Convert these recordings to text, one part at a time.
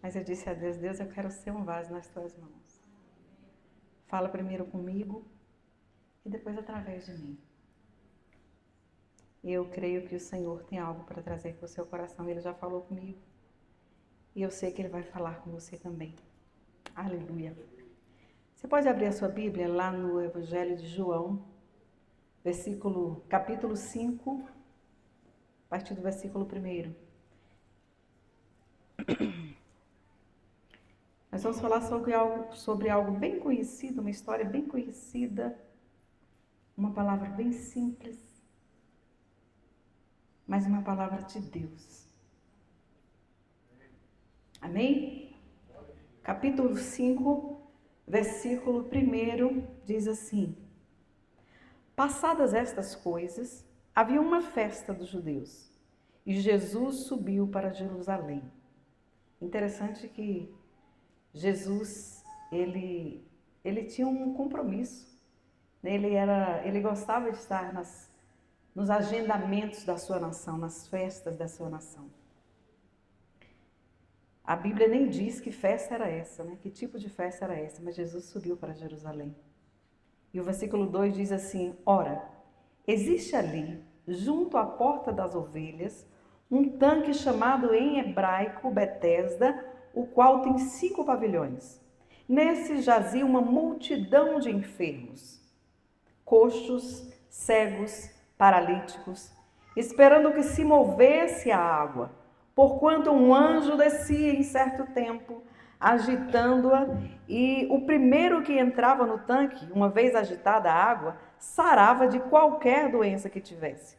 Mas eu disse a Deus, Deus, eu quero ser um vaso nas tuas mãos. Fala primeiro comigo e depois através de mim. Eu creio que o Senhor tem algo para trazer para o seu coração. Ele já falou comigo. E eu sei que Ele vai falar com você também. Aleluia. Você pode abrir a sua Bíblia lá no Evangelho de João, capítulo 5, a partir do versículo 1. Nós vamos falar sobre algo bem conhecido, uma história bem conhecida, uma palavra bem simples, mas uma palavra de Deus. Amém? Capítulo 5, versículo 1 diz assim: Passadas estas coisas, havia uma festa dos judeus, e Jesus subiu para Jerusalém. Interessante que Jesus, ele tinha um compromisso, né? Ele gostava de estar nos agendamentos da sua nação, nas festas da sua nação. A Bíblia nem diz que festa era essa, né? Que tipo de festa era essa, mas Jesus subiu para Jerusalém. E o versículo 2 diz assim: Ora, existe ali, junto à porta das ovelhas, um tanque chamado em hebraico Betesda, o qual tem 5 pavilhões. Nesse jazia uma multidão de enfermos, coxos, cegos, paralíticos, esperando que se movesse a água, porquanto um anjo descia em certo tempo, agitando-a, e o primeiro que entrava no tanque, uma vez agitada a água, sarava de qualquer doença que tivesse.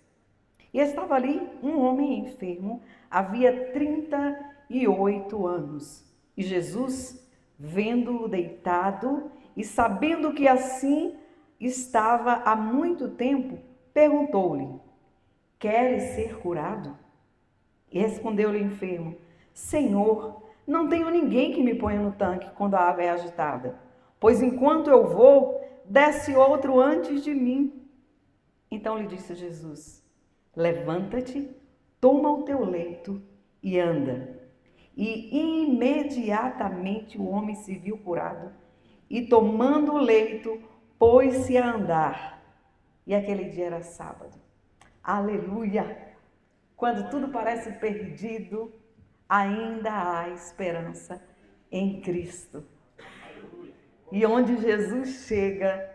E estava ali um homem enfermo, havia 38 anos. E Jesus, vendo-o deitado e sabendo que assim estava há muito tempo, perguntou-lhe: Queres ser curado? E respondeu-lhe o enfermo: Senhor, não tenho ninguém que me ponha no tanque quando a água é agitada, pois enquanto eu vou, desce outro antes de mim. Então lhe disse Jesus: Levanta-te, toma o teu leito e anda. E imediatamente o homem se viu curado e, tomando o leito, pôs-se a andar. E aquele dia era sábado. Aleluia! Quando tudo parece perdido, ainda há esperança em Cristo. E onde Jesus chega,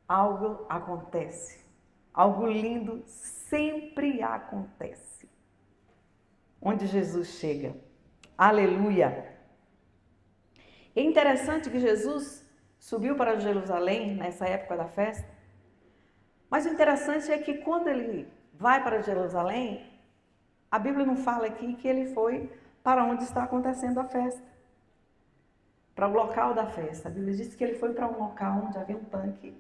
algo acontece. Algo lindo sempre acontece. Onde Jesus chega. Aleluia! É interessante que Jesus subiu para Jerusalém nessa época da festa. Mas o interessante é que quando ele vai para Jerusalém, a Bíblia não fala aqui que ele foi para onde está acontecendo a festa, para o local da festa. A Bíblia diz que ele foi para um local onde havia um tanque,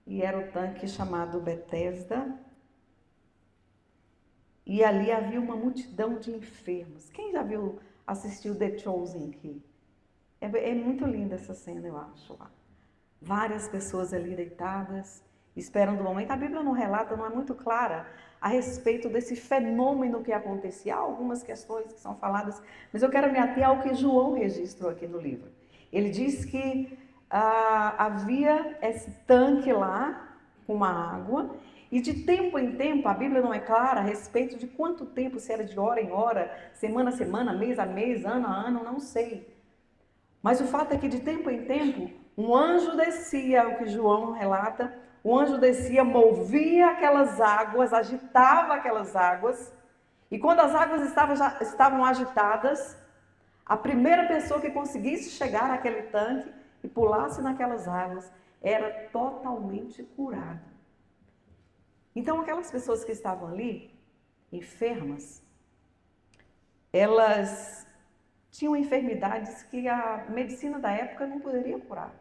e era o tanque chamado Betesda, e ali havia uma multidão de enfermos. Quem já assistiu The Chosen aqui? É muito linda essa cena, eu acho, lá. Várias pessoas ali deitadas, esperando o momento. A Bíblia não relata, não é muito clara a respeito desse fenômeno que acontecia. Há algumas questões que são faladas, mas eu quero me ater ao que João registrou aqui no livro. Ele diz que havia esse tanque lá com uma água, e de tempo em tempo, a Bíblia não é clara a respeito de quanto tempo, se era de hora em hora, semana a semana, mês a mês, ano a ano, não sei. Mas o fato é que de tempo em tempo, um anjo descia, o que João relata, o anjo descia, movia aquelas águas, agitava aquelas águas, e quando as águas estavam agitadas, a primeira pessoa que conseguisse chegar naquele tanque e pulasse naquelas águas era totalmente curada. Então aquelas pessoas que estavam ali, enfermas, elas tinham enfermidades que a medicina da época não poderia curar.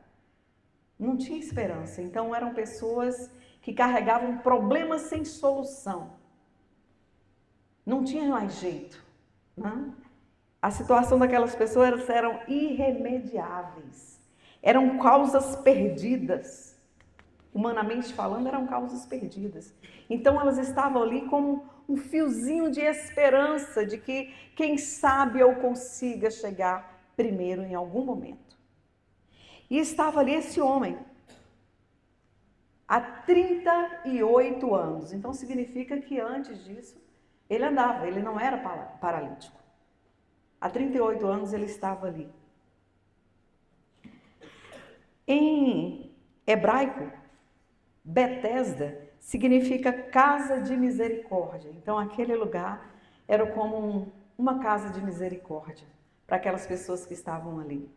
Não tinha esperança. Então eram pessoas que carregavam problemas sem solução. Não tinha mais jeito. Né? A situação daquelas pessoas eram irremediáveis. Eram causas perdidas. Humanamente falando, eram causas perdidas. Então elas estavam ali como um fiozinho de esperança de que, quem sabe, eu consiga chegar primeiro em algum momento. E estava ali esse homem, há 38 anos. Então significa que antes disso ele andava, ele não era paralítico. Há 38 anos ele estava ali. Em hebraico, Betesda significa casa de misericórdia. Então aquele lugar era como uma casa de misericórdia para aquelas pessoas que estavam ali.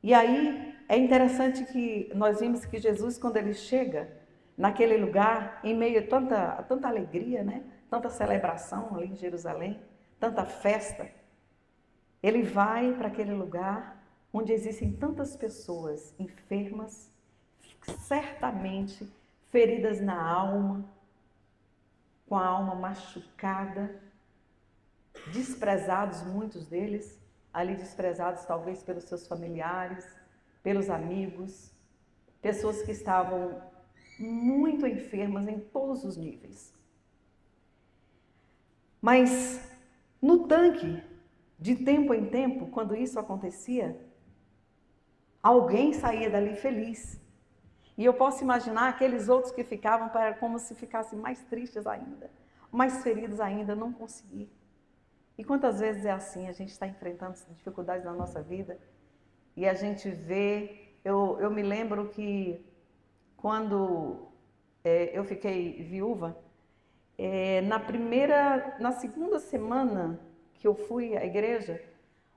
E aí é interessante que nós vimos que Jesus, quando ele chega naquele lugar, em meio a tanta alegria, né? Tanta celebração ali em Jerusalém, tanta festa, ele vai para aquele lugar onde existem tantas pessoas enfermas, certamente feridas na alma, com a alma machucada, desprezados muitos deles, ali desprezados talvez pelos seus familiares, pelos amigos, pessoas que estavam muito enfermas em todos os níveis. Mas no tanque, de tempo em tempo, quando isso acontecia, alguém saía dali feliz. E eu posso imaginar aqueles outros que ficavam como se ficassem mais tristes ainda, mais feridos ainda, não conseguir. E quantas vezes é assim, a gente está enfrentando dificuldades na nossa vida e a gente vê, eu me lembro que quando eu fiquei viúva, na segunda semana que eu fui à igreja,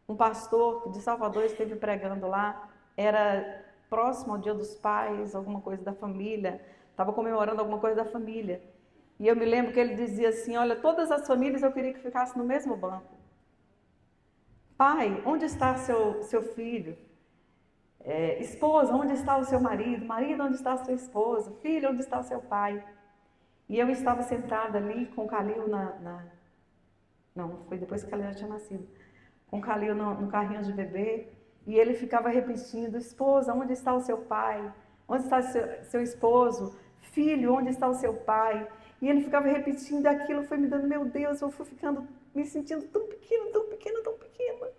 um pastor de Salvador esteve pregando lá, era próximo ao Dia dos Pais, alguma coisa da família, estava comemorando alguma coisa da família. E eu me lembro que ele dizia assim, olha, todas as famílias eu queria que ficassem no mesmo banco. Pai, onde está seu filho? Esposa, onde está o seu marido? Marido, onde está a sua esposa? Filho, onde está o seu pai? E eu estava sentada ali com o Calil Não, foi depois que o Calil já tinha nascido. Com o Calil no carrinho de bebê. E ele ficava repetindo, esposa, onde está o seu pai? Onde está seu esposo? Filho, onde está o seu pai? E ele ficava repetindo, e aquilo foi me dando, meu Deus, eu fui ficando, me sentindo tão pequena, tão pequena, tão pequena.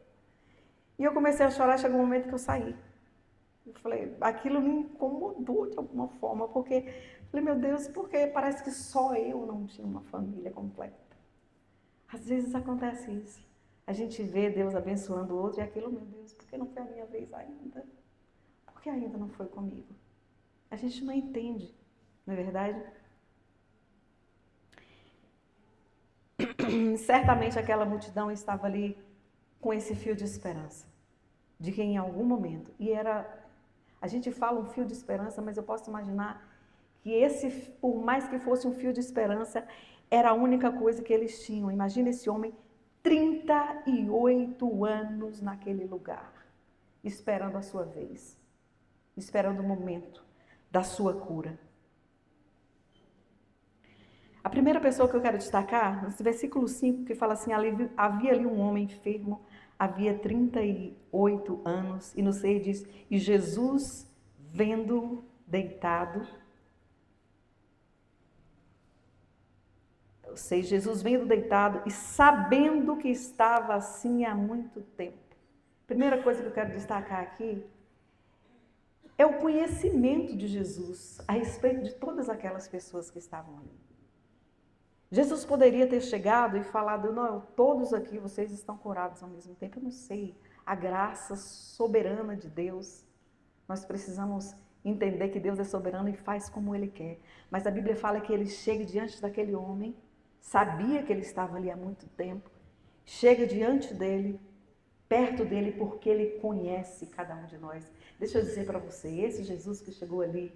E eu comecei a chorar, chegou um momento que eu saí. Eu falei, aquilo me incomodou de alguma forma, porque eu falei, meu Deus, porque parece que só eu não tinha uma família completa. Às vezes acontece isso. A gente vê Deus abençoando o outro e aquilo, meu Deus, por que não foi a minha vez ainda? Por que ainda não foi comigo? A gente não entende, não é verdade? Certamente aquela multidão estava ali com esse fio de esperança, de que em algum momento, a gente fala um fio de esperança, mas eu posso imaginar que esse, por mais que fosse um fio de esperança, era a única coisa que eles tinham. Imagina esse homem, 38 anos naquele lugar, esperando a sua vez, esperando o momento da sua cura. A primeira pessoa que eu quero destacar, no versículo 5, que fala assim, havia ali um homem enfermo, havia 38 anos, e no 6 diz, e Jesus, vendo-o deitado, ou seja, Jesus vendo deitado e sabendo que estava assim há muito tempo. Primeira coisa que eu quero destacar aqui é o conhecimento de Jesus a respeito de todas aquelas pessoas que estavam ali. Jesus poderia ter chegado e falado, não, todos aqui, vocês estão curados ao mesmo tempo. Eu não sei, a graça soberana de Deus. Nós precisamos entender que Deus é soberano e faz como Ele quer. Mas a Bíblia fala que Ele chega diante daquele homem, sabia que ele estava ali há muito tempo, chega diante dele, perto dele, porque Ele conhece cada um de nós. Deixa eu dizer para você, esse Jesus que chegou ali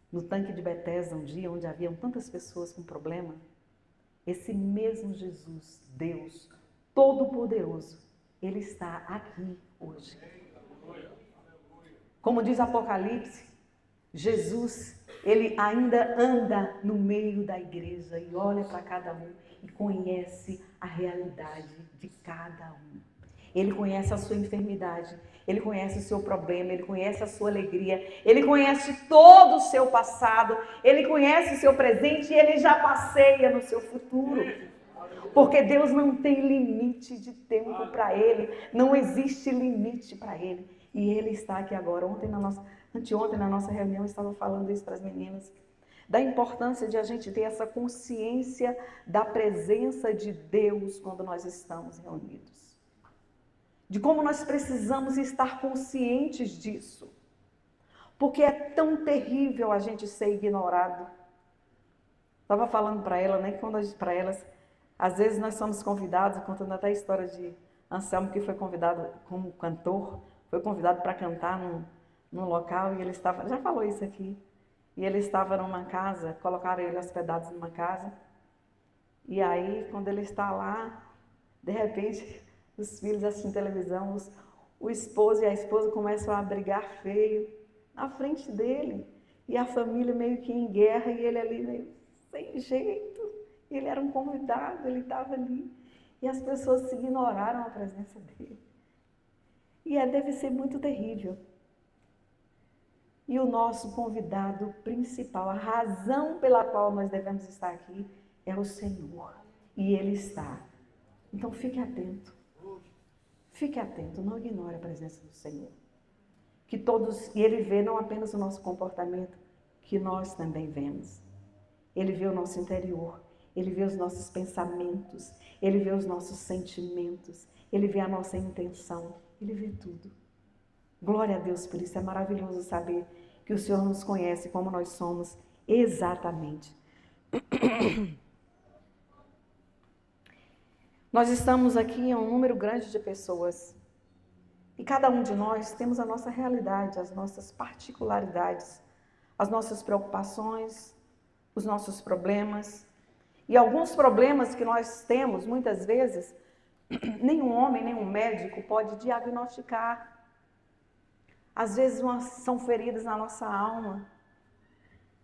no tanque de Betesda um dia, onde haviam tantas pessoas com problema, esse mesmo Jesus, Deus Todo-Poderoso, Ele está aqui hoje. Como diz Apocalipse, Jesus, Ele ainda anda no meio da igreja e olha para cada um e conhece a realidade de cada um. Ele conhece a sua enfermidade, Ele conhece o seu problema, Ele conhece a sua alegria, Ele conhece todo o seu passado, Ele conhece o seu presente e Ele já passeia no seu futuro. Porque Deus não tem limite de tempo para Ele, não existe limite para Ele. E Ele está aqui agora. Anteontem na nossa reunião eu estava falando isso para as meninas, da importância de a gente ter essa consciência da presença de Deus quando nós estamos reunidos. De como nós precisamos estar conscientes disso. Porque é tão terrível a gente ser ignorado. Estava falando para ela, né, para elas, às vezes nós somos convidados, contando até a história de Anselmo, que foi convidado como cantor, foi convidado para cantar num local, e ele estava, já falou isso aqui, e ele estava numa casa, colocaram ele hospedado numa casa, e aí quando ele está lá, de repente, os filhos assistindo televisão, o esposo e a esposa começam a brigar feio na frente dele, e a família meio que em guerra, e ele ali meio sem jeito. Ele era um convidado, ele estava ali. E as pessoas se ignoraram a presença dele. E deve ser muito terrível. E o nosso convidado principal, a razão pela qual nós devemos estar aqui, é o Senhor. E Ele está. Então fique atento. Fique atento, não ignore a presença do Senhor. E Ele vê não apenas o nosso comportamento, que nós também vemos. Ele vê o nosso interior. Ele vê os nossos pensamentos, Ele vê os nossos sentimentos, Ele vê a nossa intenção, Ele vê tudo. Glória a Deus por isso, é maravilhoso saber que o Senhor nos conhece como nós somos exatamente. Nós estamos aqui em um número grande de pessoas e cada um de nós temos a nossa realidade, as nossas particularidades, as nossas preocupações, os nossos problemas. E alguns problemas que nós temos, muitas vezes, nenhum homem, nenhum médico pode diagnosticar. Às vezes são feridas na nossa alma.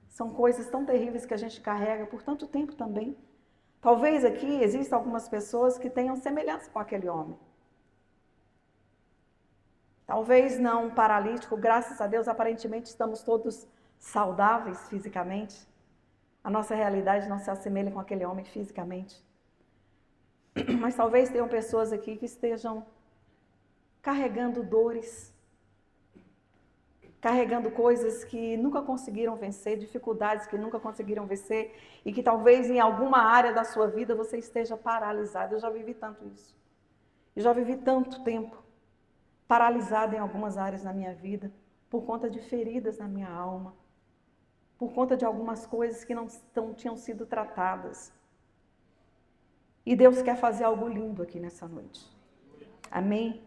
São coisas tão terríveis que a gente carrega por tanto tempo também. Talvez aqui existam algumas pessoas que tenham semelhança com aquele homem. Talvez não um paralítico, graças a Deus, aparentemente estamos todos saudáveis fisicamente. A nossa realidade não se assemelha com aquele homem fisicamente. Mas talvez tenham pessoas aqui que estejam carregando dores, carregando coisas que nunca conseguiram vencer, dificuldades que nunca conseguiram vencer e que talvez em alguma área da sua vida você esteja paralisado. Eu já vivi tanto isso. Eu já vivi tanto tempo paralisado em algumas áreas na minha vida por conta de feridas na minha alma. Por conta de algumas coisas que não tinham sido tratadas. E Deus quer fazer algo lindo aqui nessa noite. Amém?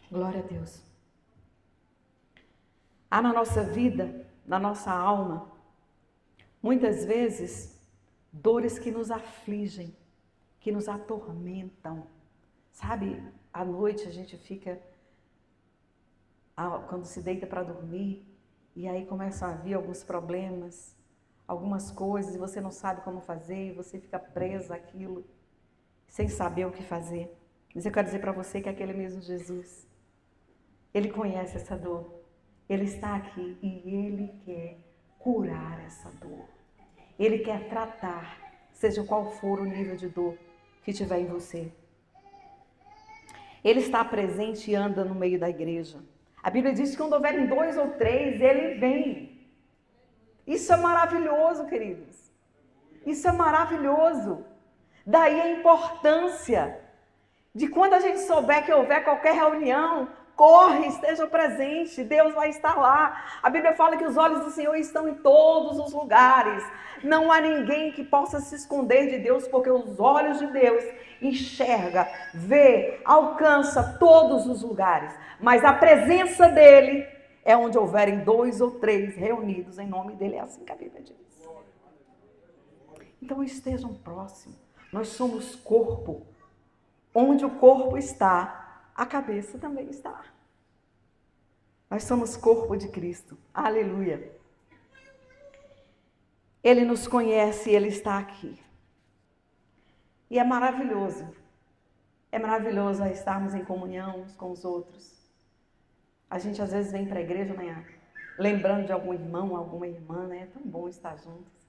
Glória a Deus. Há na nossa vida, na nossa alma, muitas vezes, dores que nos afligem, que nos atormentam. Sabe, à noite a gente fica, quando se deita para dormir, e aí começam a vir alguns problemas, algumas coisas, e você não sabe como fazer, e você fica presa àquilo, sem saber o que fazer. Mas eu quero dizer para você que aquele mesmo Jesus, Ele conhece essa dor, Ele está aqui e Ele quer curar essa dor. Ele quer tratar, seja qual for o nível de dor que tiver em você. Ele está presente e anda no meio da igreja. A Bíblia diz que quando houverem 2 ou 3, Ele vem. Isso é maravilhoso, queridos. Isso é maravilhoso. Daí a importância de quando a gente souber que houver qualquer reunião, corre, esteja presente, Deus vai estar lá. A Bíblia fala que os olhos do Senhor estão em todos os lugares. Não há ninguém que possa se esconder de Deus, porque os olhos de Deus enxerga, vê, alcança todos os lugares. Mas a presença dEle é onde houverem 2 ou 3 reunidos em nome dEle. É assim que a Bíblia diz. Então estejam próximos. Nós somos corpo. Onde o corpo está, a cabeça também está. Nós somos corpo de Cristo. Aleluia. Ele nos conhece e Ele está aqui. E é maravilhoso. É maravilhoso estarmos em comunhão uns com os outros. A gente às vezes vem para a igreja, né, lembrando de algum irmão, alguma irmã, né? É tão bom estar juntos.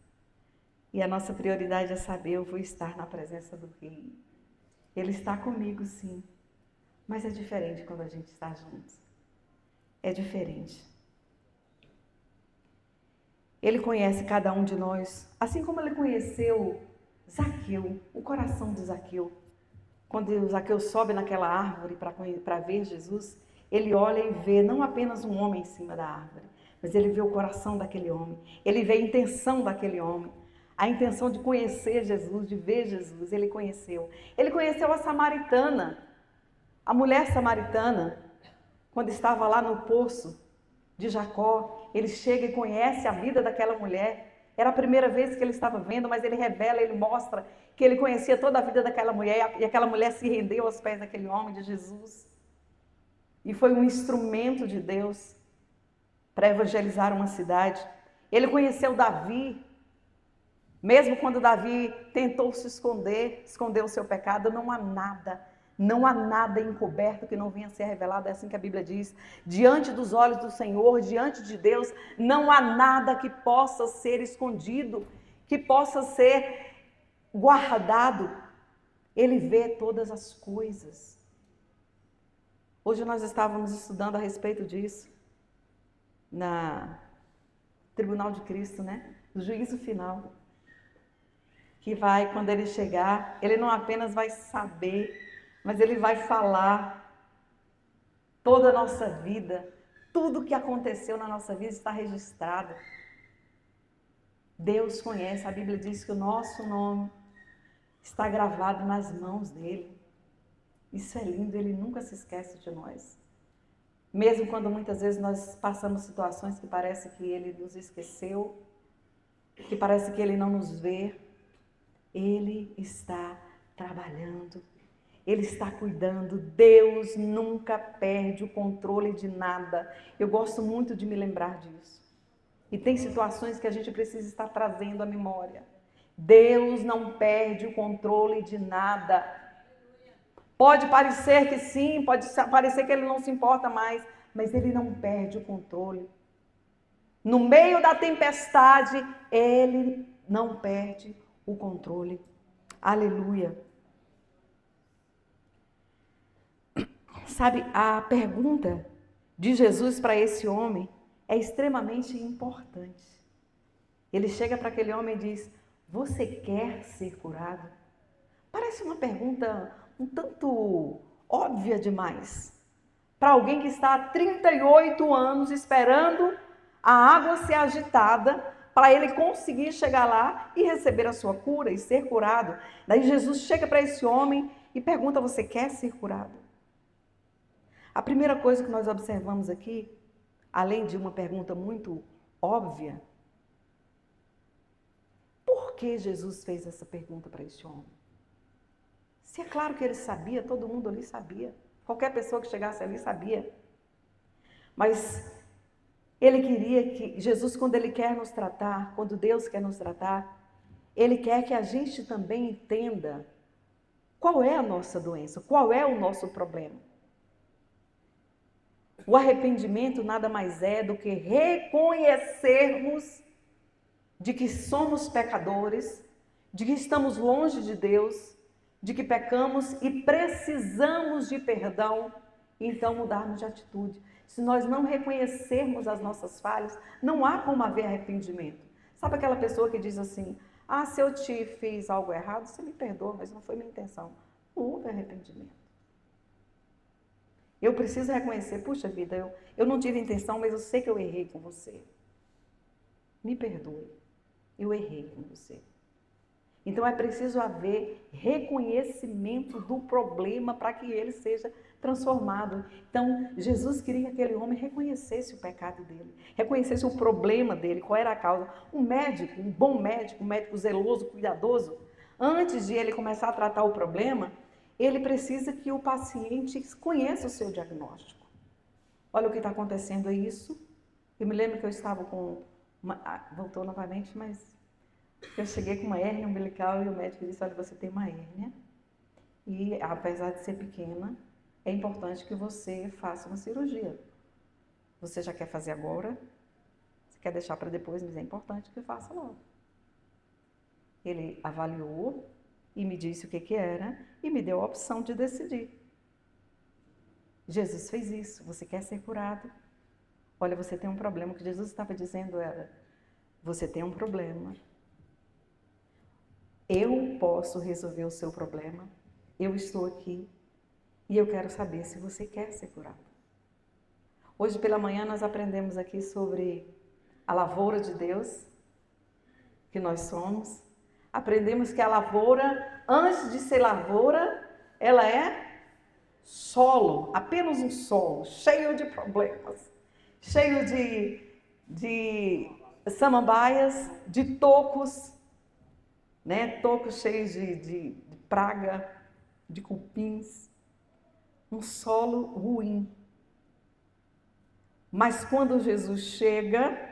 E a nossa prioridade é saber, eu vou estar na presença do Rei. Ele está comigo, sim. Mas é diferente quando a gente está juntos. É diferente. Ele conhece cada um de nós, assim como ele conheceu Zaqueu, o coração de Zaqueu. Quando o Zaqueu sobe naquela árvore para ver Jesus, ele olha e vê não apenas um homem em cima da árvore, mas ele vê o coração daquele homem, ele vê a intenção daquele homem, a intenção de conhecer Jesus, de ver Jesus, ele conheceu. Ele conheceu a samaritana, a mulher samaritana, quando estava lá no poço de Jacó, ele chega e conhece a vida daquela mulher. Era a primeira vez que ele estava vendo, mas ele revela, ele mostra que ele conhecia toda a vida daquela mulher, e aquela mulher se rendeu aos pés daquele homem, de Jesus. E foi um instrumento de Deus para evangelizar uma cidade. Ele conheceu Davi, mesmo quando Davi tentou se esconder, escondeu o seu pecado, não há nada encoberto que não venha a ser revelado, é assim que a Bíblia diz. Diante dos olhos do Senhor, diante de Deus, não há nada que possa ser escondido, que possa ser guardado. Ele vê todas as coisas. Hoje nós estávamos estudando a respeito disso, na Tribunal de Cristo, né? No juízo final. Que vai, quando ele chegar, ele não apenas vai saber, mas ele vai falar toda a nossa vida, tudo que aconteceu na nossa vida está registrado. Deus conhece, a Bíblia diz que o nosso nome está gravado nas mãos dele. Isso é lindo, ele nunca se esquece de nós. Mesmo quando muitas vezes nós passamos situações que parece que ele nos esqueceu, que parece que ele não nos vê, ele está trabalhando. Ele está cuidando. Deus nunca perde o controle de nada. Eu gosto muito de me lembrar disso. E tem situações que a gente precisa estar trazendo à memória. Deus não perde o controle de nada. Pode parecer que sim, pode parecer que ele não se importa mais, mas ele não perde o controle. No meio da tempestade, ele não perde o controle. Aleluia. Sabe, a pergunta de Jesus para esse homem é extremamente importante. Ele chega para aquele homem e diz: você quer ser curado? Parece uma pergunta um tanto óbvia demais. Para alguém que está há 38 anos esperando a água ser agitada para ele conseguir chegar lá e receber a sua cura e ser curado. Daí Jesus chega para esse homem e pergunta: você quer ser curado? A primeira coisa que nós observamos aqui, além de uma pergunta muito óbvia, por que Jesus fez essa pergunta para esse homem? Se é claro que ele sabia, todo mundo ali sabia. Qualquer pessoa que chegasse ali sabia. Mas ele queria que Jesus, quando ele quer nos tratar, quando Deus quer nos tratar, ele quer que a gente também entenda qual é a nossa doença, qual é o nosso problema. O arrependimento nada mais é do que reconhecermos de que somos pecadores, de que estamos longe de Deus, de que pecamos e precisamos de perdão, e então mudarmos de atitude. Se nós não reconhecermos as nossas falhas, não há como haver arrependimento. Sabe aquela pessoa que diz assim: ah, se eu te fiz algo errado, você me perdoa, mas não foi minha intenção. Não houve arrependimento. Eu preciso reconhecer: puxa vida, eu não tive intenção, mas eu sei que eu errei com você. Me perdoe, eu errei com você. Então é preciso haver reconhecimento do problema para que ele seja transformado. Então Jesus queria que aquele homem reconhecesse o pecado dele, reconhecesse o problema dele, qual era a causa. Um médico, um bom médico, um médico zeloso, cuidadoso, antes de ele começar a tratar o problema, ele precisa que o paciente conheça o seu diagnóstico. Olha o que está acontecendo, é isso. Eu me lembro que eu estava com... voltou novamente, mas... Eu cheguei com uma hérnia umbilical e o médico disse, olha, você tem uma hérnia e apesar de ser pequena, é importante que você faça uma cirurgia. Você já quer fazer agora? Você quer deixar para depois, mas é importante que faça logo. Ele avaliou e me disse o que era e me deu a opção de decidir. Jesus fez isso. Você quer ser curado? Olha, você tem um problema. O que Jesus estava dizendo era, você tem um problema. Eu posso resolver o seu problema. Eu estou aqui e eu quero saber se você quer ser curado. Hoje pela manhã nós aprendemos aqui sobre a lavoura de Deus, que nós somos. Aprendemos que a lavoura, antes de ser lavoura, ela é solo, apenas um solo, cheio de problemas, cheio de samambaias, de tocos, né? Tocos cheios de praga, de cupins, um solo ruim. Mas quando Jesus chega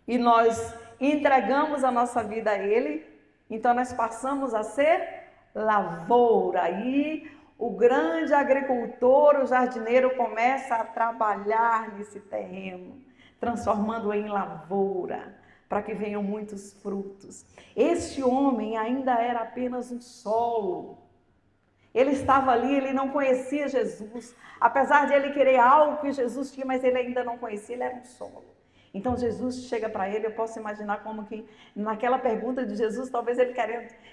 e nós entregamos a nossa vida a Ele, então nós passamos a ser lavoura. E o grande agricultor, o jardineiro, começa a trabalhar nesse terreno, transformando-o em lavoura, para que venham muitos frutos. Este homem ainda era apenas um solo. Ele estava ali, ele não conhecia Jesus. Apesar de ele querer algo que Jesus tinha, mas ele ainda não conhecia, ele era um solo. Então Jesus chega para ele, eu posso imaginar como que naquela pergunta de Jesus, talvez ele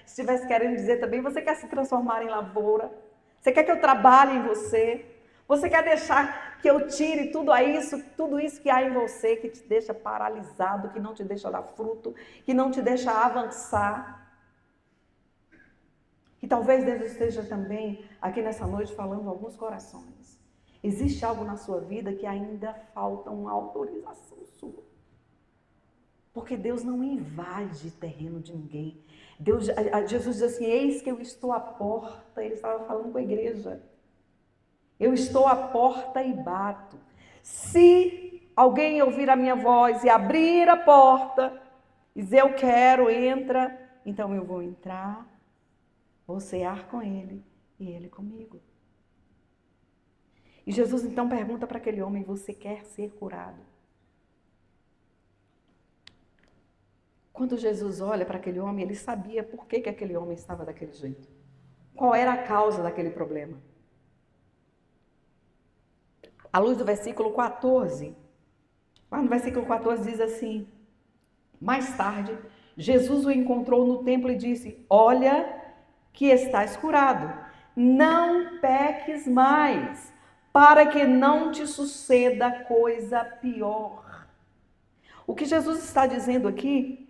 estivesse querendo dizer também, você quer se transformar em lavoura? Você quer que eu trabalhe em você? Você quer deixar que eu tire tudo isso que há em você, que te deixa paralisado, que não te deixa dar fruto, que não te deixa avançar? E talvez Deus esteja também aqui nessa noite falando a alguns corações. Existe algo na sua vida que ainda falta uma autorização sua. Porque Deus não invade terreno de ninguém. Jesus diz assim, eis que eu estou à porta. Ele estava falando com a igreja. Eu estou à porta e bato. Se alguém ouvir a minha voz e abrir a porta, dizer eu quero, entra, então eu vou entrar, vou cear com ele e ele comigo. E Jesus então pergunta para aquele homem, você quer ser curado? Quando Jesus olha para aquele homem, ele sabia por que aquele homem estava daquele jeito. Qual era a causa daquele problema? À luz do versículo 14, lá no versículo 14 diz assim, mais tarde, Jesus o encontrou no templo e disse, olha que estás curado, não peques mais, para que não te suceda coisa pior. O que Jesus está dizendo aqui,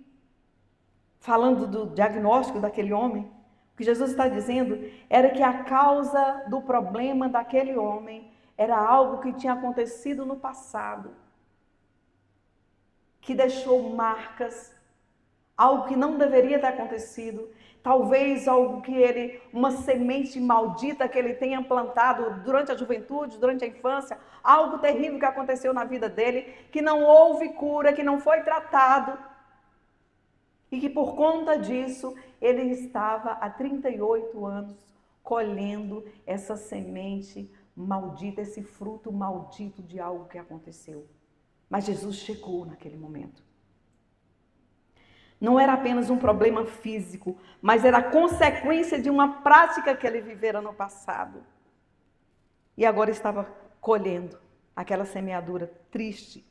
falando do diagnóstico daquele homem, o que Jesus está dizendo era que a causa do problema daquele homem era algo que tinha acontecido no passado, que deixou marcas, algo que não deveria ter acontecido, talvez algo que uma semente maldita que ele tenha plantado durante a juventude, durante a infância, algo terrível que aconteceu na vida dele, que não houve cura, que não foi tratado, e que por conta disso, ele estava há 38 anos colhendo essa semente maldita, esse fruto maldito de algo que aconteceu. Mas Jesus chegou naquele momento. Não era apenas um problema físico, mas era a consequência de uma prática que ele vivera no passado. E agora estava colhendo aquela semeadura triste.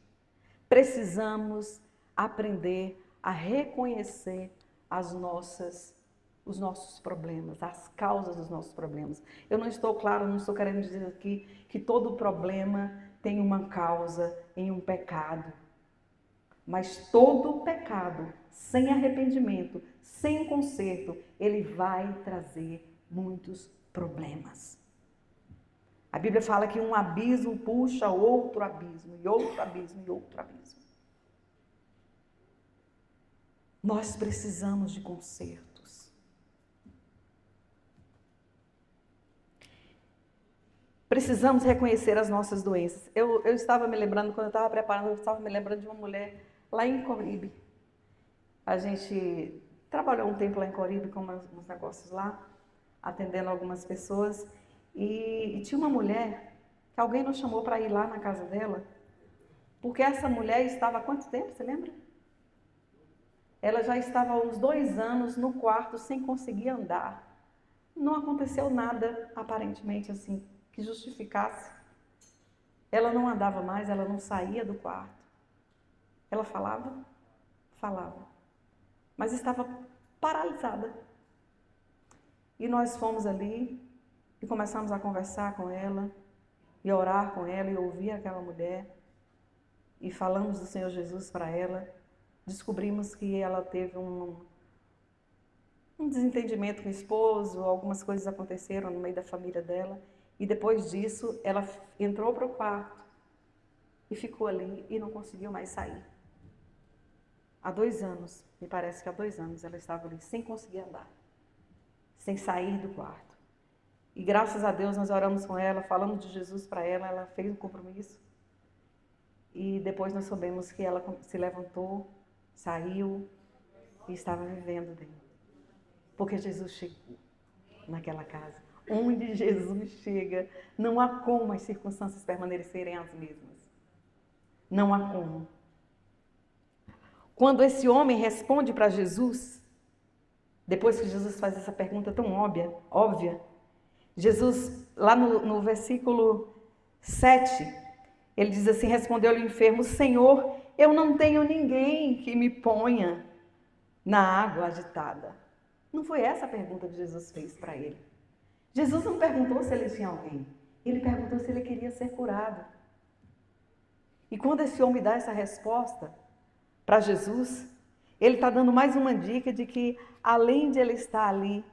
Precisamos aprender a reconhecer os nossos problemas, as causas dos nossos problemas. Eu não estou querendo dizer aqui que todo problema tem uma causa em um pecado. Mas todo pecado, sem arrependimento, sem conserto, ele vai trazer muitos problemas. A Bíblia fala que um abismo puxa outro abismo, e outro abismo, e outro abismo. Nós precisamos de consertos. Precisamos reconhecer as nossas doenças. Eu estava me lembrando, quando eu estava preparando, eu estava me lembrando de uma mulher lá em Coribe. A gente trabalhou um tempo lá em Coribe com uns negócios lá, atendendo algumas pessoas. E tinha uma mulher que alguém nos chamou para ir lá na casa dela, porque essa mulher estava há quanto tempo, você lembra? Ela já estava há uns 2 anos no quarto sem conseguir andar. Não aconteceu nada, aparentemente, assim, que justificasse. Ela não andava mais, ela não saía do quarto. Ela falava, mas estava paralisada. E nós fomos ali e começamos a conversar com ela, e orar com ela, e ouvir aquela mulher, e falamos do Senhor Jesus para ela. Descobrimos que ela teve um desentendimento com o esposo, algumas coisas aconteceram no meio da família dela, e depois disso ela entrou para o quarto e ficou ali e não conseguiu mais sair. Há 2 anos, me parece que há 2 anos ela estava ali sem conseguir andar, sem sair do quarto. E graças a Deus nós oramos com ela, falamos de Jesus para ela, ela fez um compromisso. E depois nós soubemos que ela se levantou, saiu e estava vivendo bem. Porque Jesus chegou naquela casa. Onde Jesus chega, não há como as circunstâncias permanecerem as mesmas. Não há como. Quando esse homem responde para Jesus, depois que Jesus faz essa pergunta tão óbvia, Jesus, lá no versículo 7, ele diz assim, respondeu-lhe o enfermo, Senhor, eu não tenho ninguém que me ponha na água agitada. Não foi essa a pergunta que Jesus fez para ele. Jesus não perguntou se ele tinha alguém, ele perguntou se ele queria ser curado. E quando esse homem dá essa resposta para Jesus, ele está dando mais uma dica de que, além de ele estar ali,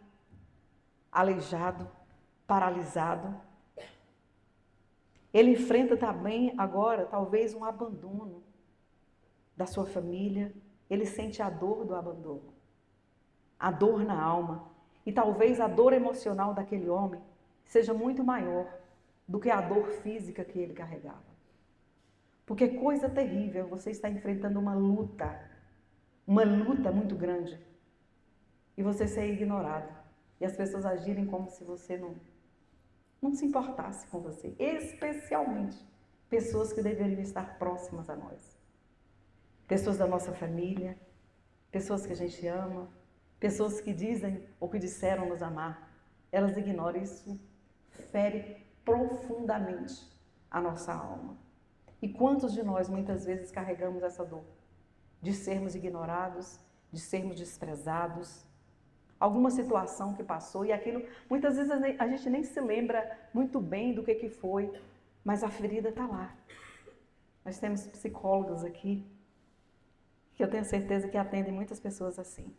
aleijado, paralisado, ele enfrenta também agora, talvez, um abandono da sua família. Ele sente a dor do abandono, a dor na alma. E talvez a dor emocional daquele homem seja muito maior do que a dor física que ele carregava. Porque coisa terrível, você está enfrentando uma luta muito grande, e você ser ignorado, e as pessoas agirem como se você não se importasse com você, especialmente pessoas que deveriam estar próximas a nós, pessoas da nossa família, pessoas que a gente ama, pessoas que dizem ou que disseram nos amar. Elas ignoram, isso fere profundamente a nossa alma. E quantos de nós muitas vezes carregamos essa dor de sermos ignorados, de sermos desprezados, alguma situação que passou e aquilo, muitas vezes a gente nem se lembra muito bem do que foi, mas a ferida está lá. Nós temos psicólogos aqui, que eu tenho certeza que atendem muitas pessoas assim,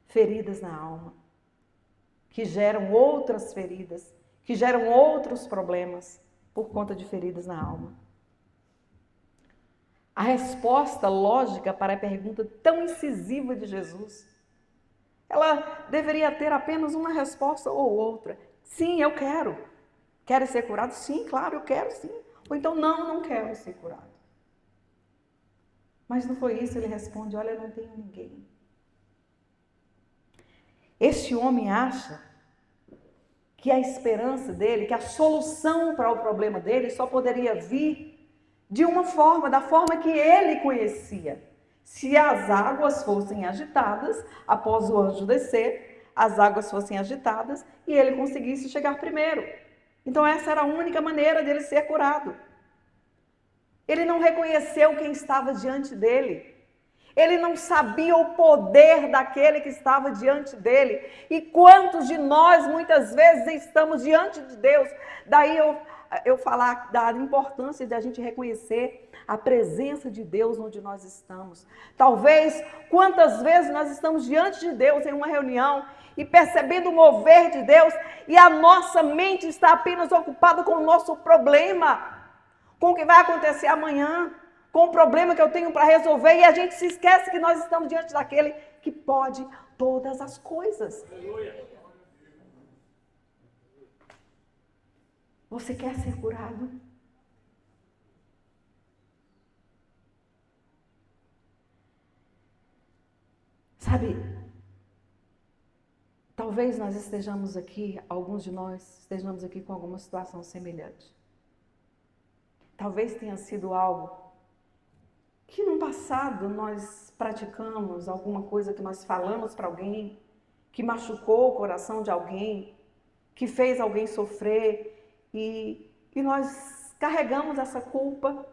feridas na alma, que geram outras feridas, que geram outros problemas por conta de feridas na alma. A resposta lógica para a pergunta tão incisiva de Jesus, ela deveria ter apenas uma resposta ou outra. Sim, eu quero. Quero ser curado? Sim, claro, eu quero sim. Ou então, não quero ser curado. Mas não foi isso, ele responde, olha, eu não tenho ninguém. Este homem acha que a esperança dele, que a solução para o problema dele só poderia vir de uma forma, da forma que ele conhecia. Se as águas fossem agitadas, após o anjo descer, as águas fossem agitadas e ele conseguisse chegar primeiro. Então essa era a única maneira dele ser curado. Ele não reconheceu quem estava diante dele. Ele não sabia o poder daquele que estava diante dele. E quantos de nós muitas vezes estamos diante de Deus? Daí eu falar da importância de a gente reconhecer a presença de Deus onde nós estamos. Talvez, quantas vezes nós estamos diante de Deus em uma reunião e percebendo o mover de Deus e a nossa mente está apenas ocupada com o nosso problema, com o que vai acontecer amanhã, com o problema que eu tenho para resolver, e a gente se esquece que nós estamos diante daquele que pode todas as coisas. Aleluia. Você quer ser curado? Sabe, talvez nós estejamos aqui, alguns de nós estejamos aqui com alguma situação semelhante. Talvez tenha sido algo que no passado nós praticamos, alguma coisa que nós falamos para alguém, que machucou o coração de alguém, que fez alguém sofrer e nós carregamos essa culpa,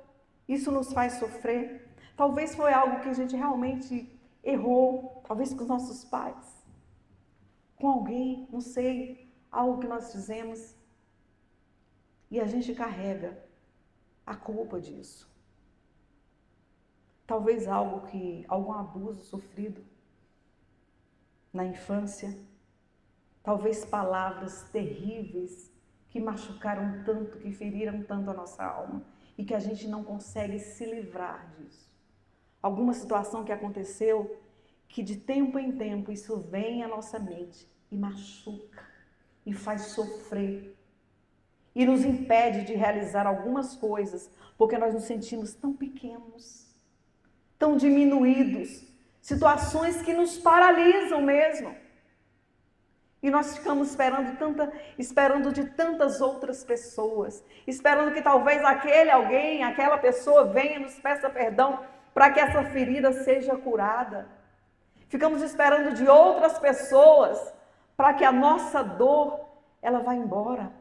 isso nos faz sofrer. Talvez foi algo que a gente realmente errou, talvez com os nossos pais, com alguém, não sei, algo que nós fizemos e a gente carrega a culpa disso. Talvez algum abuso sofrido na infância, talvez palavras terríveis que machucaram tanto, que feriram tanto a nossa alma e que a gente não consegue se livrar disso. Alguma situação que aconteceu que de tempo em tempo isso vem à nossa mente e machuca e faz sofrer e nos impede de realizar algumas coisas porque nós nos sentimos tão pequenos, tão diminuídos, situações que nos paralisam mesmo. E nós ficamos esperando de tantas outras pessoas, esperando que talvez aquele alguém, aquela pessoa venha e nos peça perdão para que essa ferida seja curada. Ficamos esperando de outras pessoas para que a nossa dor, ela vá embora.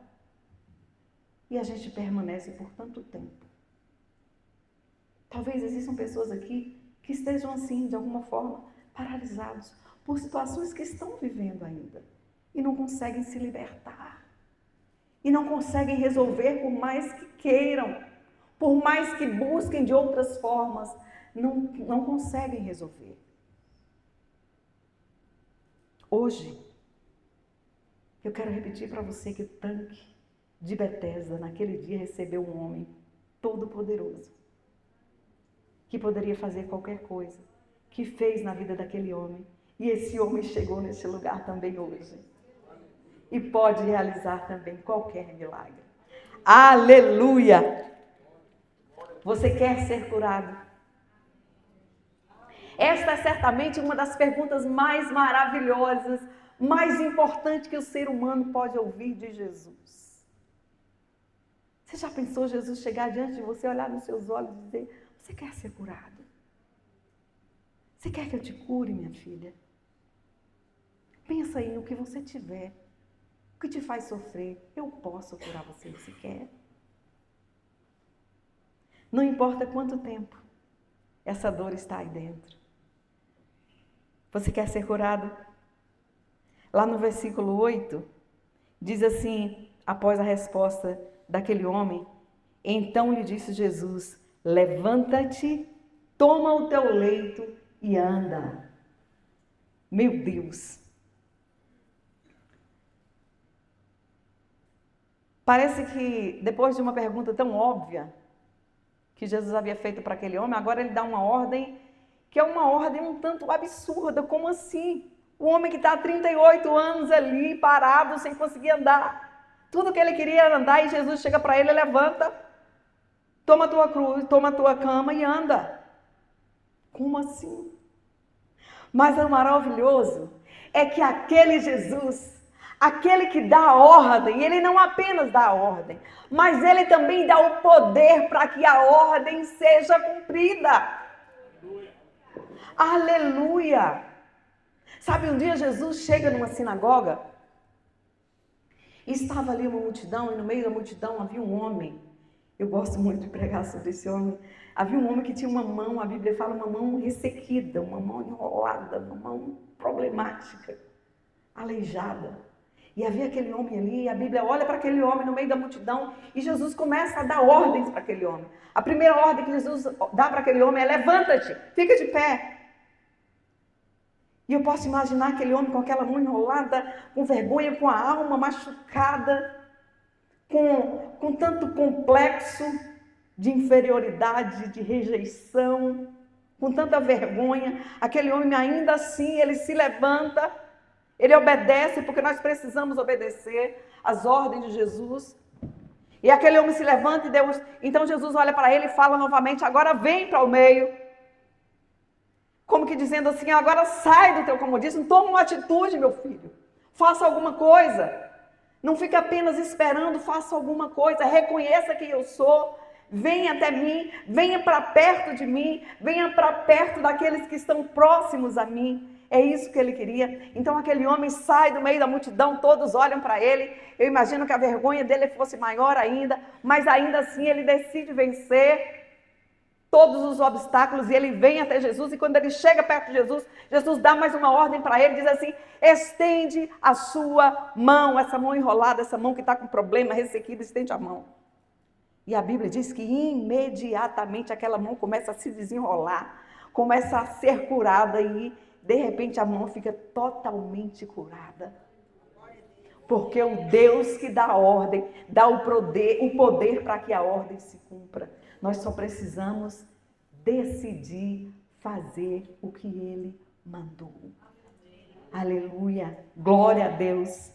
E a gente permanece por tanto tempo. Talvez existam pessoas aqui que estejam assim, de alguma forma, paralisados por situações que estão vivendo ainda e não conseguem se libertar. E não conseguem resolver por mais que queiram, por mais que busquem de outras formas, não conseguem resolver. Hoje, eu quero repetir para você que o tanque de Betesda, naquele dia, recebeu um homem todo-poderoso, que poderia fazer qualquer coisa, que fez na vida daquele homem. E esse homem chegou nesse lugar também hoje. E pode realizar também qualquer milagre. Aleluia! Você quer ser curado? Esta é certamente uma das perguntas mais maravilhosas, mais importantes que o ser humano pode ouvir de Jesus. Você já pensou Jesus chegar diante de você, olhar nos seus olhos e dizer: você quer ser curado? Você quer que eu te cure, minha filha? Pensa aí no que você tiver, o que te faz sofrer. Eu posso curar você, se quer. Não importa quanto tempo essa dor está aí dentro. Você quer ser curado? Lá no versículo 8, diz assim, após a resposta daquele homem: então lhe disse Jesus: levanta-te, toma o teu leito e anda. Meu Deus! Parece que depois de uma pergunta tão óbvia que Jesus havia feito para aquele homem, agora ele dá uma ordem que é uma ordem um tanto absurda. Como assim? O homem que está há 38 anos ali, parado, sem conseguir andar. Tudo que ele queria era andar e Jesus chega para ele: levanta, toma a tua cruz, toma a tua cama e anda. Como assim? Mas o maravilhoso é que aquele Jesus, aquele que dá a ordem, ele não apenas dá a ordem, mas ele também dá o poder para que a ordem seja cumprida. Aleluia! Sabe, um dia Jesus chega numa sinagoga e estava ali uma multidão, e no meio da multidão havia um homem. Eu gosto muito de pregar sobre esse homem. Havia um homem que tinha uma mão, a Bíblia fala, uma mão ressequida, uma mão enrolada, uma mão problemática, aleijada. E havia aquele homem ali, e a Bíblia olha para aquele homem no meio da multidão, e Jesus começa a dar ordens para aquele homem. A primeira ordem que Jesus dá para aquele homem é: levanta-te, fica de pé. E eu posso imaginar aquele homem com aquela mão enrolada, com vergonha, com a alma machucada, com tanto complexo de inferioridade, de rejeição, com tanta vergonha. Aquele homem ainda assim, ele se levanta, ele obedece, porque nós precisamos obedecer às ordens de Jesus. E aquele homem se levanta e então Jesus olha para ele e fala novamente: agora vem para o meio. Como que dizendo assim, agora sai do teu comodismo, toma uma atitude, meu filho. Faça alguma coisa. Não fique apenas esperando, faça alguma coisa. Reconheça quem eu sou. Venha até mim, venha para perto de mim, venha para perto daqueles que estão próximos a mim. É isso que ele queria. Então aquele homem sai do meio da multidão, todos olham para ele. Eu imagino que a vergonha dele fosse maior ainda, mas ainda assim ele decide vencer todos os obstáculos e ele vem até Jesus. E quando ele chega perto de Jesus, Jesus dá mais uma ordem para ele, diz assim: estende a sua mão, essa mão enrolada, essa mão que está com problema, ressequida, estende a mão. E a Bíblia diz que imediatamente aquela mão começa a se desenrolar, começa a ser curada e de repente a mão fica totalmente curada. Porque o Deus que dá a ordem, dá o poder para que a ordem se cumpra. Nós só precisamos decidir fazer o que Ele mandou. Aleluia, glória a Deus.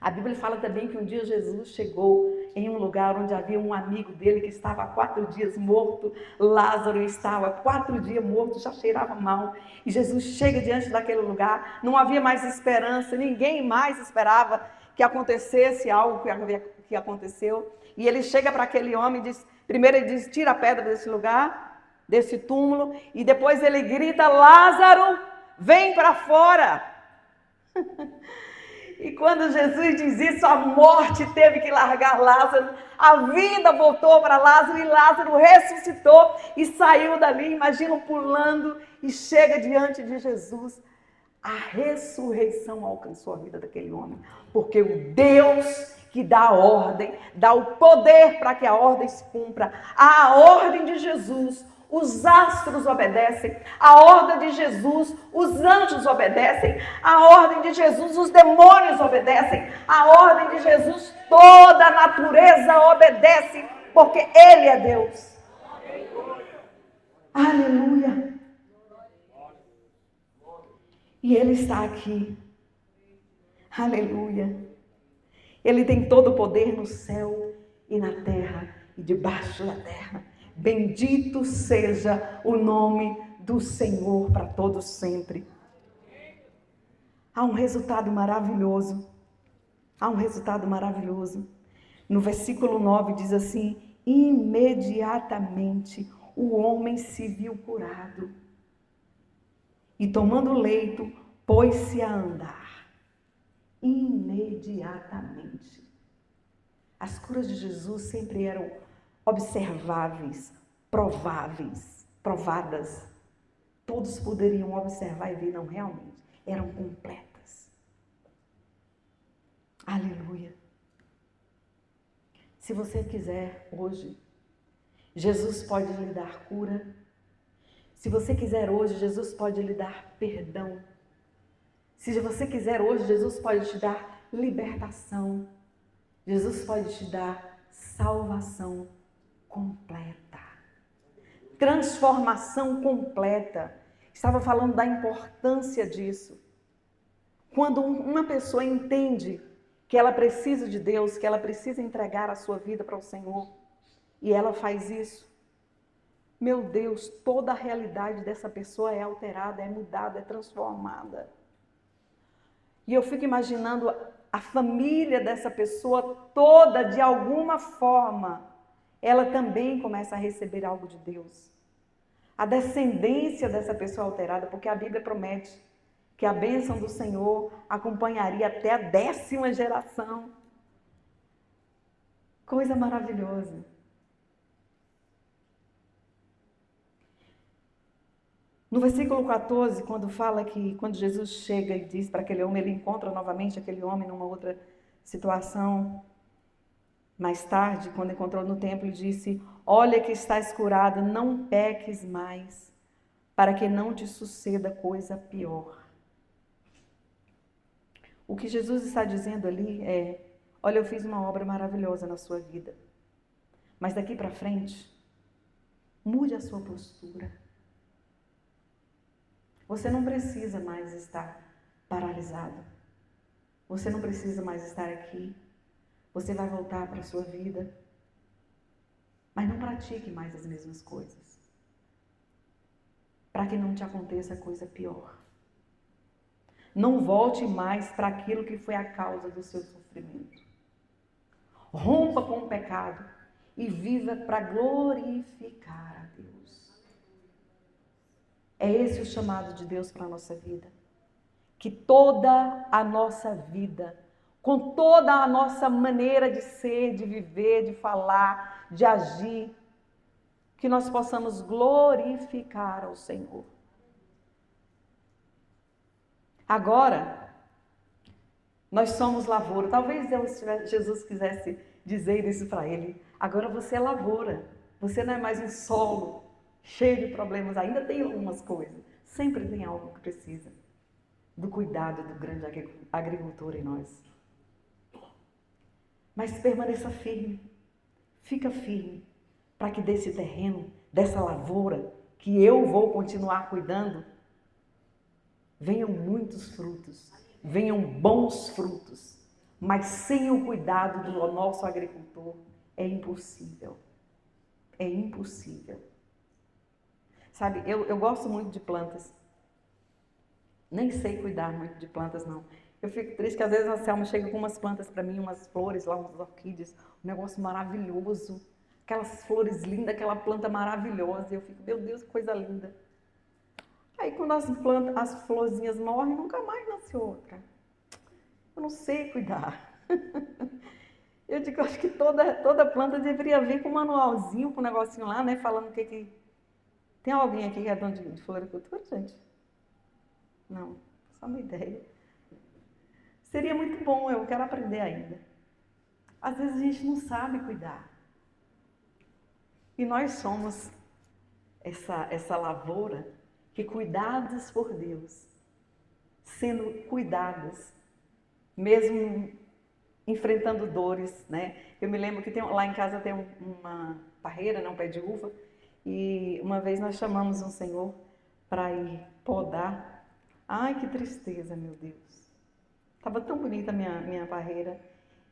A Bíblia fala também que um dia Jesus chegou em um lugar onde havia um amigo dele que estava há 4 dias morto. Lázaro estava 4 dias morto, já cheirava mal. E Jesus chega diante daquele lugar, não havia mais esperança, ninguém mais esperava que acontecesse algo que aconteceu. E ele chega para aquele homem e diz, primeiro ele diz, tira a pedra desse lugar, desse túmulo, e depois ele grita, Lázaro, vem para fora. E quando Jesus diz isso, a morte teve que largar Lázaro, a vida voltou para Lázaro e Lázaro ressuscitou e saiu dali, imagina, pulando e chega diante de Jesus. A ressurreição alcançou a vida daquele homem, porque o Deus que dá a ordem, dá o poder para que a ordem se cumpra. A ordem de Jesus, os astros obedecem, a ordem de Jesus, os anjos obedecem, a ordem de Jesus, os demônios obedecem, a ordem de Jesus, toda a natureza obedece, porque Ele é Deus. Aleluia. E Ele está aqui. Aleluia. Ele tem todo o poder no céu e na terra e debaixo da terra. Bendito seja o nome do Senhor para todos sempre. Há um resultado maravilhoso. Há um resultado maravilhoso. No versículo 9 diz assim: imediatamente o homem se viu curado. E tomando o leito, pôs-se a andar. Imediatamente. As curas de Jesus sempre eram observáveis, provadas. Todos poderiam observar e ver, não, realmente, eram completas. Aleluia. Se você quiser hoje, Jesus pode lhe dar cura. Se você quiser hoje, Jesus pode lhe dar perdão. Se você quiser hoje, Jesus pode te dar libertação. Jesus pode te dar salvação completa. Transformação completa. Estava falando da importância disso. Quando uma pessoa entende que ela precisa de Deus, que ela precisa entregar a sua vida para o Senhor, e ela faz isso, meu Deus, toda a realidade dessa pessoa é alterada, é mudada, é transformada. E eu fico imaginando a família dessa pessoa toda, de alguma forma, ela também começa a receber algo de Deus. A descendência dessa pessoa alterada, porque a Bíblia promete que a bênção do Senhor acompanharia até a 10ª geração. Coisa maravilhosa. No versículo 14, quando fala que quando Jesus chega e diz para aquele homem, ele encontra novamente aquele homem numa outra situação. Mais tarde, quando encontrou no templo, disse: olha que estás curado, não peques mais, para que não te suceda coisa pior. O que Jesus está dizendo ali é: olha, eu fiz uma obra maravilhosa na sua vida, mas daqui para frente, mude a sua postura. Você não precisa mais estar paralisado. Você não precisa mais estar aqui. Você vai voltar para a sua vida. Mas não pratique mais as mesmas coisas. para que não te aconteça coisa pior. Não volte mais para aquilo que foi a causa do seu sofrimento. Rompa com o pecado e viva para glorificar a Deus. É esse o chamado de Deus para a nossa vida. Que toda a nossa vida, com toda a nossa maneira de ser, de viver, de falar, de agir, que nós possamos glorificar ao Senhor. Agora, nós somos lavoura. Talvez Jesus quisesse dizer isso para ele. Agora você é lavoura. Você não é mais um solo cheio de problemas. Ainda tem algumas coisas. Sempre tem algo que precisa do cuidado do grande agricultor em nós. Mas permaneça firme. Fica firme. Para que desse terreno, dessa lavoura, que eu vou continuar cuidando, venham muitos frutos, venham bons frutos, mas sem o cuidado do nosso agricultor é impossível. É impossível. Sabe, eu gosto muito de plantas. Nem sei cuidar muito de plantas, não. Eu fico triste que às vezes a Selma chega com umas plantas para mim, umas flores lá, umas orquídeas, um negócio maravilhoso. Aquelas flores lindas, aquela planta maravilhosa. E eu fico, meu Deus, que coisa linda. Aí quando as florzinhas morrem, nunca mais nasce outra. Eu não sei cuidar. Eu digo, acho que toda planta deveria vir com um manualzinho, com um negocinho lá, né? Falando o que... Tem alguém aqui que é dono de floricultura, gente? Não, só uma ideia. Seria muito bom, eu quero aprender ainda. Às vezes a gente não sabe cuidar. E nós somos essa lavoura que, cuidadas por Deus, sendo cuidadas, mesmo enfrentando dores, né? Eu me lembro que lá em casa tem uma parreira, né, um pé de uva, e uma vez nós chamamos um senhor para ir podar. Ai, que tristeza, meu Deus. Estava tão bonita a minha parreira.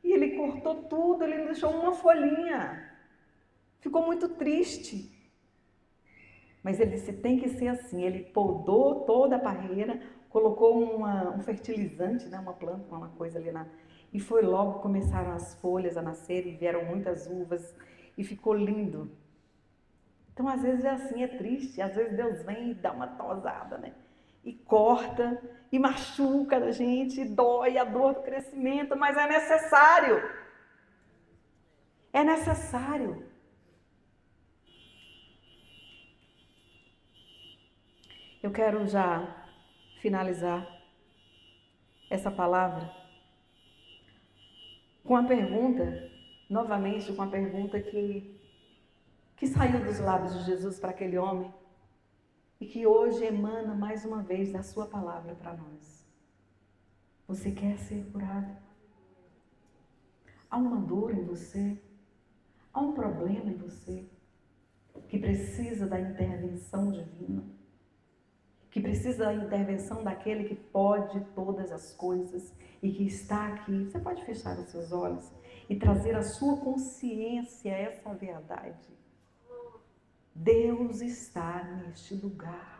E ele cortou tudo, ele não deixou uma folhinha. Ficou muito triste. Mas ele disse, tem que ser assim. Ele podou toda a parreira, colocou um fertilizante, né, uma planta, uma coisa ali e foi logo, começaram as folhas a nascer e vieram muitas uvas e ficou lindo. Então, às vezes é assim, é triste. Às vezes Deus vem e dá uma tosada, né? E corta, e machuca a gente, e dói a dor do crescimento, mas é necessário. É necessário. Eu quero já finalizar essa palavra com a pergunta, novamente com a pergunta que saiu dos lábios de Jesus para aquele homem e que hoje emana mais uma vez da sua palavra para nós. Você quer ser curado? Há uma dor em você? Há um problema em você que precisa da intervenção divina? Que precisa da intervenção daquele que pode todas as coisas e que está aqui? Você pode fechar os seus olhos e trazer à sua consciência essa verdade. Deus está neste lugar.